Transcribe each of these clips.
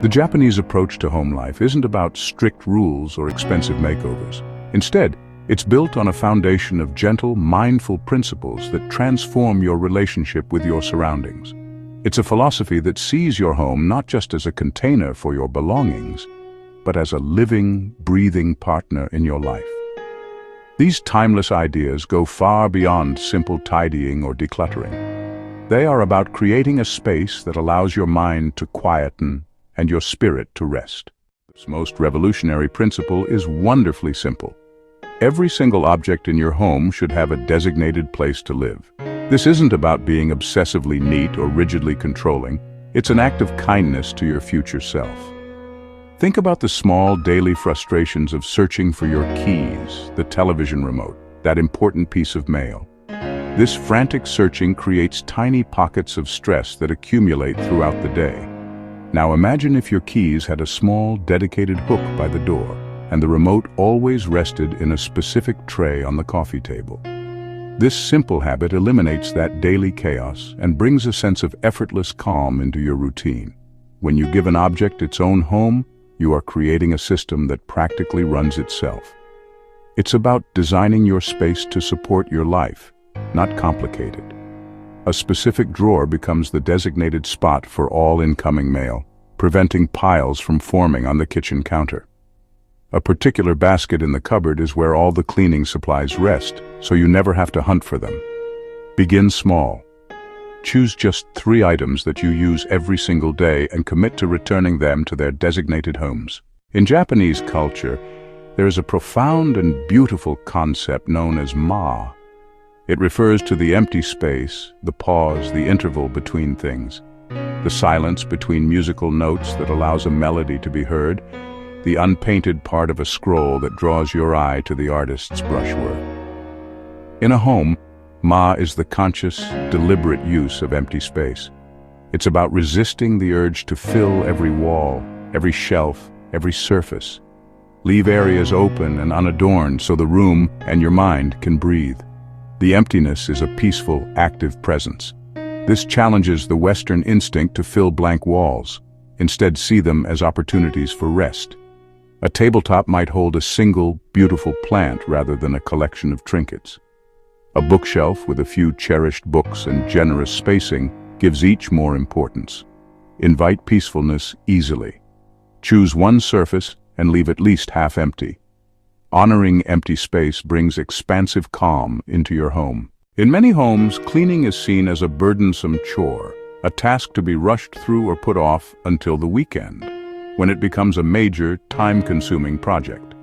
The Japanese approach to home life isn't about strict rules or expensive makeovers. Instead, it's built on a foundation of gentle, mindful principles that transform your relationship with your surroundings. It's a philosophy that sees your home not just as a container for your belongings, but as a living, breathing partner in your life. These timeless ideas go far beyond simple tidying or decluttering. They are about creating a space that allows your mind to quieten and your spirit to rest. This most revolutionary principle is wonderfully simple. Every single object in your home should have a designated place to live. This isn't about being obsessively neat or rigidly controlling. It's an act of kindness to your future self. Think about the small daily frustrations of searching for your keys, the television remote, that important piece of mail. This frantic searching creates tiny pockets of stress that accumulate throughout the day. Now imagine if your keys had a small, dedicated hook by the door, and the remote always rested in a specific tray on the coffee table. This simple habit eliminates that daily chaos and brings a sense of effortless calm into your routine. When you give an object its own home, you are creating a system that practically runs itself. It's about designing your space to support your life, not complicate it. A specific drawer becomes the designated spot for all incoming mail, preventing piles from forming on the kitchen counter. A particular basket in the cupboard is where all the cleaning supplies rest, so you never have to hunt for them. Begin small. Choose just 3 items that you use every single day and commit to returning them to their designated homes. In Japanese culture, there is a profound and beautiful concept known as ma. It refers to the empty space, the pause, the interval between things, the silence between musical notes that allows a melody to be heard, the unpainted part of a scroll that draws your eye to the artist's brushwork. In a home, ma is the conscious, deliberate use of empty space. It's about resisting the urge to fill every wall, every shelf, every surface. Leave areas open and unadorned so the room and your mind can breathe. The emptiness is a peaceful, active presence. This challenges the Western instinct to fill blank walls. Instead, see them as opportunities for rest. A tabletop might hold a single, beautiful plant rather than a collection of trinkets. A bookshelf with a few cherished books and generous spacing gives each more importance. Invite peacefulness easily. Choose one surface and leave at least half empty. Honoring empty space brings expansive calm into your home. In many homes, cleaning is seen as a burdensome chore, a task to be rushed through or put off until the weekend, when it becomes a major, time-consuming project.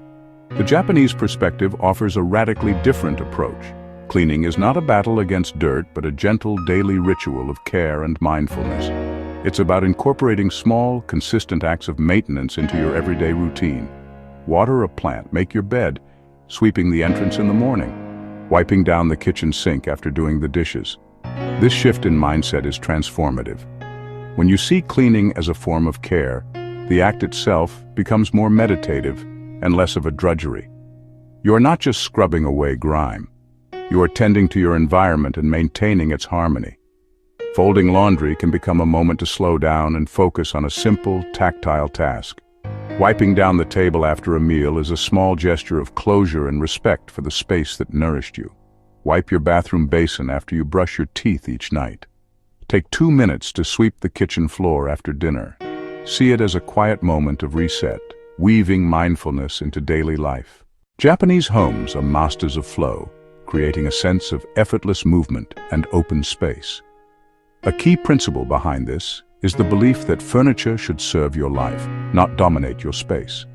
The Japanese perspective offers a radically different approach. Cleaning is not a battle against dirt, but a gentle daily ritual of care and mindfulness. It's about incorporating small, consistent acts of maintenance into your everyday routine. Water a plant, make your bed, sweeping the entrance in the morning, wiping down the kitchen sink after doing the dishes. This shift in mindset is transformative. When you see cleaning as a form of care, the act itself becomes more meditative and less of a drudgery. You are not just scrubbing away grime. You are tending to your environment and maintaining its harmony. Folding laundry can become a moment to slow down and focus on a simple, tactile task. Wiping down the table after a meal is a small gesture of closure and respect for the space that nourished you. Wipe your bathroom basin after you brush your teeth each night. Take 2 minutes to sweep the kitchen floor after dinner. See it as a quiet moment of reset, weaving mindfulness into daily life. Japanese homes are masters of flow, creating a sense of effortless movement and open space. A key principle behind this is the belief that furniture should serve your life, not dominate your space.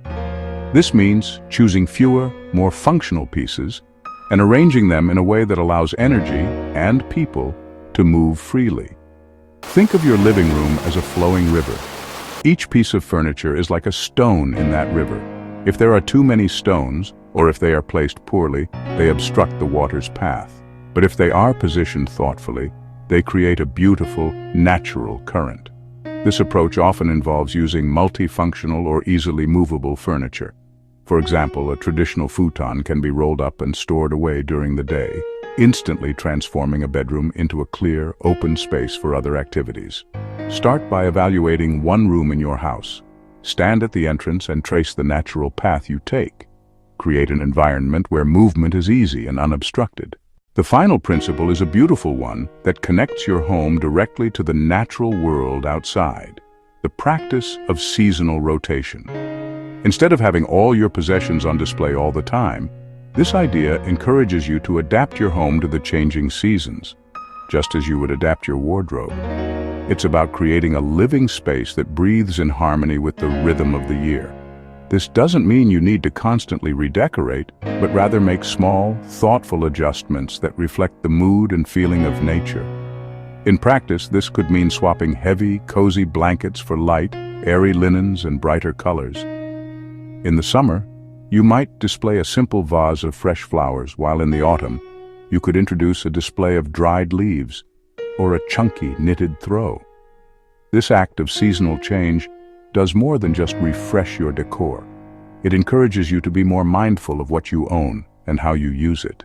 This means choosing fewer, more functional pieces and arranging them in a way that allows energy and people to move freely. Think of your living room as a flowing river. Each piece of furniture is like a stone in that river. If there are too many stones, or if they are placed poorly, they obstruct the water's path. But if they are positioned thoughtfully, they create a beautiful, natural current. This approach often involves using multifunctional or easily movable furniture. For example, a traditional futon can be rolled up and stored away during the day, instantly transforming a bedroom into a clear, open space for other activities. Start by evaluating one room in your house. Stand at the entrance and trace the natural path you take. Create an environment where movement is easy and unobstructed. The final principle is a beautiful one that connects your home directly to the natural world outside. The practice of seasonal rotation. Instead of having all your possessions on display all the time, this idea encourages you to adapt your home to the changing seasons, just as you would adapt your wardrobe. It's about creating a living space that breathes in harmony with the rhythm of the year. This doesn't mean you need to constantly redecorate, but rather make small, thoughtful adjustments that reflect the mood and feeling of nature. In practice, this could mean swapping heavy, cozy blankets for light, airy linens and brighter colors. In the summer, you might display a simple vase of fresh flowers, while in the autumn, you could introduce a display of dried leaves or a chunky knitted throw. This act of seasonal change does more than just refresh your decor. It encourages you to be more mindful of what you own and how you use it.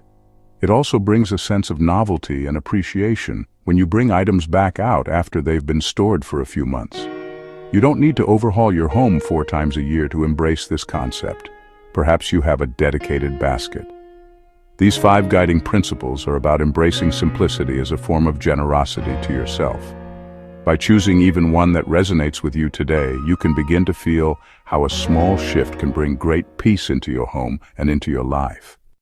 It also brings a sense of novelty and appreciation when you bring items back out after they've been stored for a few months. You don't need to overhaul your home 4 times a year to embrace this concept. Perhaps you have a dedicated basket. These 5 guiding principles are about embracing simplicity as a form of generosity to yourself. By choosing even one that resonates with you today, you can begin to feel how a small shift can bring great peace into your home and into your life.